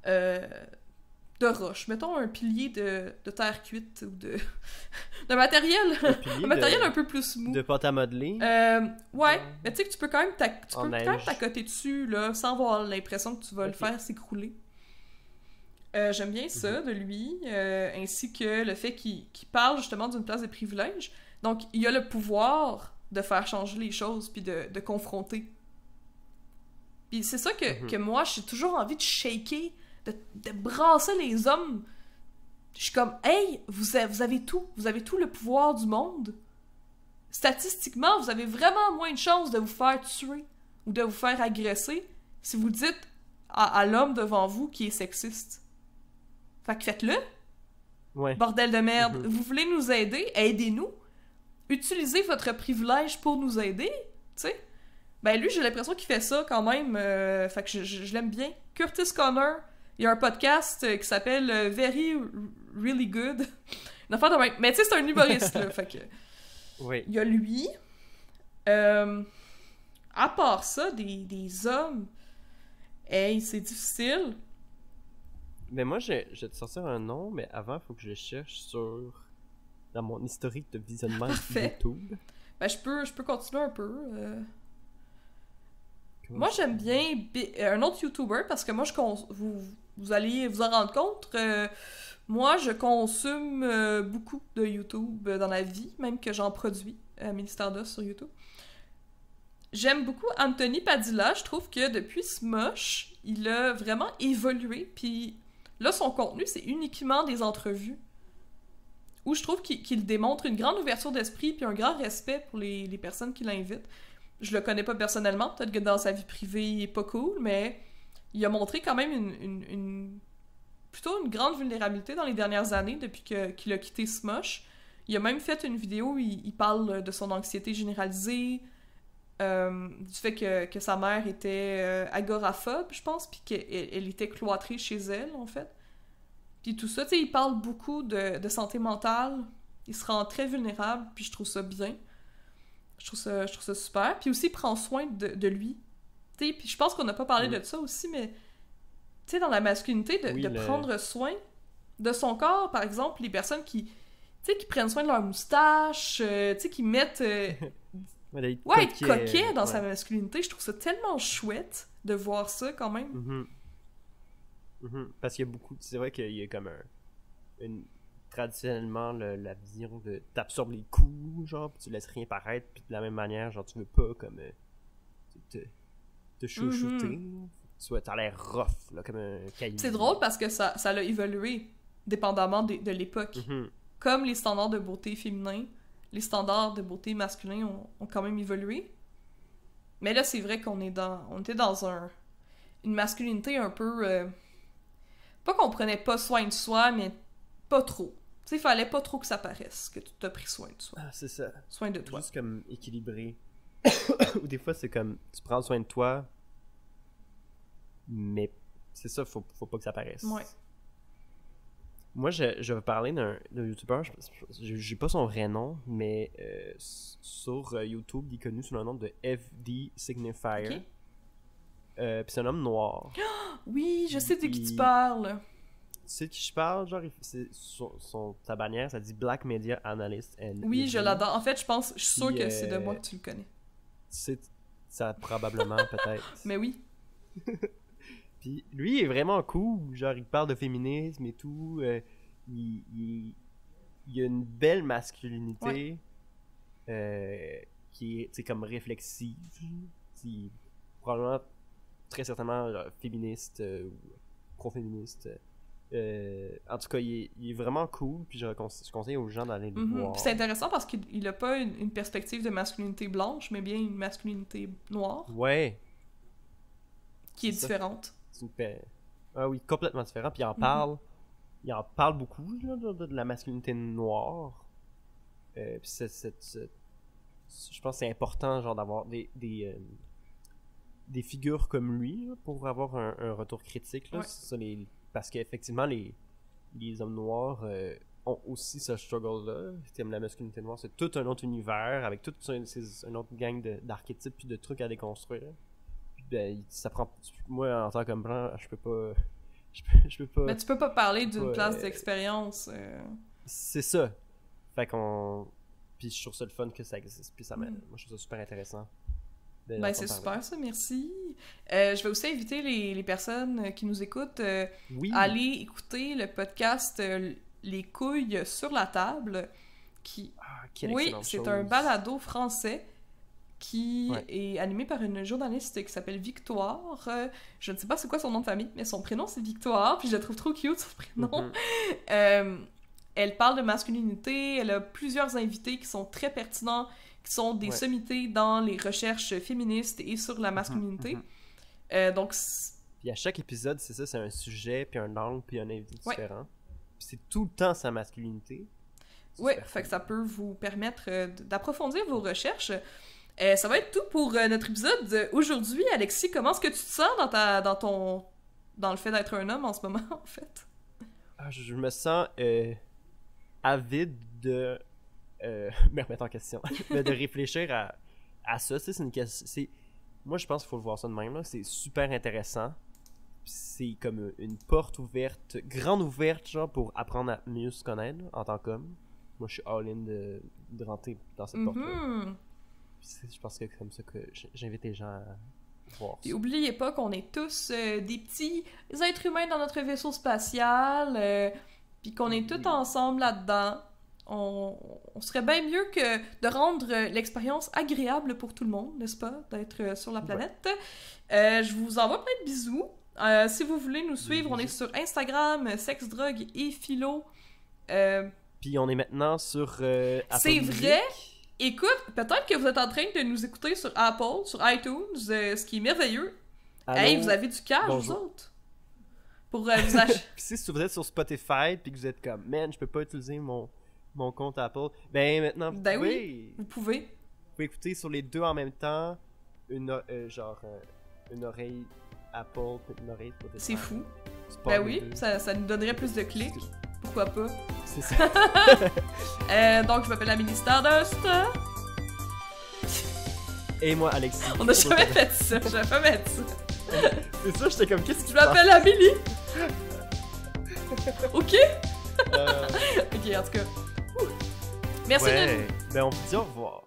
de roche. Mettons un pilier de terre cuite ou de matériel. pilier Un matériel un peu plus smooth. De pâte à modeler. Ouais, mais tu sais que tu peux quand même En neige. t'accoter dessus, là, sans avoir l'impression que tu vas le Ok. faire s'écrouler. J'aime bien ça de lui, ainsi que le fait qu'il parle justement d'une place de privilège. Donc, il a le pouvoir de faire changer les choses puis de confronter. Puis c'est ça que moi, j'ai toujours envie de shaker, de brasser les hommes. Je suis comme, hey, vous avez tout le pouvoir du monde. Statistiquement, vous avez vraiment moins de chances de vous faire tuer ou de vous faire agresser si vous dites à l'homme devant vous qui est sexiste. Fait que faites-le. Ouais. Bordel de merde. Vous voulez nous aider? Aidez-nous. Utilisez votre privilège pour nous aider. Tu sais? Ben lui, j'ai l'impression qu'il fait ça quand même. Fait que je l'aime bien. Curtis Connor, il y a un podcast qui s'appelle Very Really Good. Une affaire de même. Mais tu sais, c'est un humoriste, là. Fait que... Oui. Il y a lui. À part ça, des hommes... Hey, c'est difficile. Mais moi, je vais te sortir un nom, mais avant, il faut que je cherche dans mon historique de visionnement Parfait. YouTube. Ben, je peux continuer un peu. Comment Moi, ça j'aime bien un autre YouTuber parce que moi, vous allez vous en rendre compte. Moi, je consomme beaucoup de YouTube dans la vie, même que j'en produis à Ministère d'Os sur YouTube. J'aime beaucoup Anthony Padilla. Je trouve que depuis Smosh, il a vraiment évolué. Puis là, son contenu, c'est uniquement des entrevues où je trouve qu'il démontre une grande ouverture d'esprit puis un grand respect pour les personnes qui l'invitent. Je le connais pas personnellement, peut-être que dans sa vie privée, il est pas cool, mais il a montré quand même plutôt une grande vulnérabilité dans les dernières années depuis qu'il a quitté Smosh. Il a même fait une vidéo où il parle de son anxiété généralisée, du fait que sa mère était agoraphobe, je pense, puis qu'elle était cloîtrée chez elle, en fait. Puis tout ça, tu sais, il parle beaucoup de santé mentale, il se rend très vulnérable, puis je trouve ça bien. Je trouve ça super. Puis aussi, il prend soin de lui. Tu masculinité, puis je pense qu'on n'a pas parlé de ça aussi, mais tu sais, dans la masculinité, de prendre soin de son corps, par exemple, les personnes qui, tu sais, qui prennent soin de leur moustache, tu sais, qui mettent... être coquet dans sa masculinité, je trouve ça tellement chouette de voir ça, quand même. Parce qu'il y a beaucoup... C'est vrai qu'il y a comme traditionnellement, la vision de t'absorbes les coups, genre, pis tu laisses rien paraître, puis de la même manière, genre, tu veux pas, comme, te chouchouter, t'as l'air rough, là, comme un caillou. C'est drôle parce que ça a évolué, dépendamment de l'époque. Comme les standards de beauté féminins, les standards de beauté masculins ont quand même évolué. Mais là, c'est vrai qu'on était dans une masculinité un peu... pas qu'on prenait pas soin de soi, mais pas trop. Tu sais, il fallait pas trop que ça paraisse que tu t'as pris soin de soi. Ah, c'est ça. Soin de toi. Juste comme équilibré. Ou des fois, c'est comme, tu prends soin de toi, mais c'est ça, faut pas que ça paraisse. Ouais. Moi, je vais parler d'un YouTuber, j'ai pas son vrai nom, mais sur YouTube, il est connu sous le nom de FD Signifier. Okay. Puis c'est un homme noir. Oui, je sais de qui tu parles. Tu sais de qui je parle? Genre, sa bannière, ça dit Black Media Analyst. Oui, je l'adore. En fait, je suis sûr que c'est de moi que tu le connais. Ça probablement, peut-être. Mais oui. Puis lui, il est vraiment cool. Genre, il parle de féminisme et tout. Il a une belle masculinité qui est comme réflexive. Qui est probablement très certainement féministe ou pro-féministe. En tout cas, il est vraiment cool. Puis je conseille aux gens d'aller le voir. Puis c'est intéressant parce qu'il a pas une perspective de masculinité blanche, mais bien une masculinité noire. Ouais. Qui est différente. Ah oui, complètement différent. Puis il en parle beaucoup là, de la masculinité noire. Puis je pense que c'est important genre d'avoir des figures comme lui là, pour avoir un retour critique là, ça, parce qu'effectivement les hommes noirs ont aussi ce struggle là. Comme la masculinité noire, c'est tout un autre univers avec toute une autre gang d'archétypes puis de trucs à déconstruire. Ben, ça prend... Moi, en tant que blanc, je peux pas... Mais tu peux pas parler d'une classe d'expérience. C'est ça. Fait qu'on... Puis je trouve ça le fun que ça existe. Puis moi, je trouve ça super intéressant. Ben, c'est super, ça. Merci. Je vais aussi inviter les personnes qui nous écoutent à aller écouter le podcast Les couilles sur la table. Oui, c'est un balado français qui est animé par une journaliste qui s'appelle Victoire. Je ne sais pas c'est quoi son nom de famille, mais son prénom c'est Victoire, puis je la trouve trop cute, son prénom. Elle parle de masculinité, elle a plusieurs invités qui sont très pertinents, qui sont des sommités dans les recherches féministes et sur la masculinité. Donc... Puis à chaque épisode, c'est ça, c'est un sujet, puis un angle, puis un invité différent. Puis c'est tout le temps sa masculinité. Oui, fait que ça peut vous permettre d'approfondir vos recherches. Ça va être tout pour notre épisode aujourd'hui. Alexis, comment est-ce que tu te sens dans le fait d'être un homme en ce moment, en fait? Je me sens avide de me remettre en question, mais de réfléchir à ça. C'est une question. Moi, je pense qu'il faut le voir ça de même. Là. C'est super intéressant. C'est comme une porte ouverte, grande ouverte, genre, pour apprendre à mieux se connaître là, en tant qu'homme. Moi, je suis all-in de rentrer dans cette porte-là. Je pense que c'est comme ça que j'invite les gens à voir ça. Et oubliez pas qu'on est tous des petits êtres humains dans notre vaisseau spatial, puis qu'on est tous ensemble là-dedans. On serait bien mieux que de rendre l'expérience agréable pour tout le monde, n'est-ce pas? D'être sur la planète. Je vous envoie plein de bisous. Si vous voulez nous suivre, on est sur Instagram, Sexe, Drogue et Philo. Puis on est maintenant sur Apple C'est Music. vrai! Écoute, peut-être que vous êtes en train de nous écouter sur Apple, sur iTunes, ce qui est merveilleux. Hey, vous avez du cash, vous autres? Pour vous acheter. Puis si vous êtes sur Spotify, puis que vous êtes comme, man, je peux pas utiliser mon compte Apple, ben maintenant, vous pouvez. Oui, vous pouvez. Vous pouvez écouter sur les deux en même temps, une oreille Apple, puis une oreille Spotify. C'est fou. Ben oui, ça nous donnerait plus de clics. Pourquoi pas? C'est ça. Donc, je m'appelle Amélie Stardust. Et moi, Alexis. On a jamais fait ça, je vais pas mettre ça. C'est ça, j'étais comme, qu'est-ce que Je m'appelle Amélie. Ok? Ok, en tout cas. Merci de Ben, on vous dit au revoir.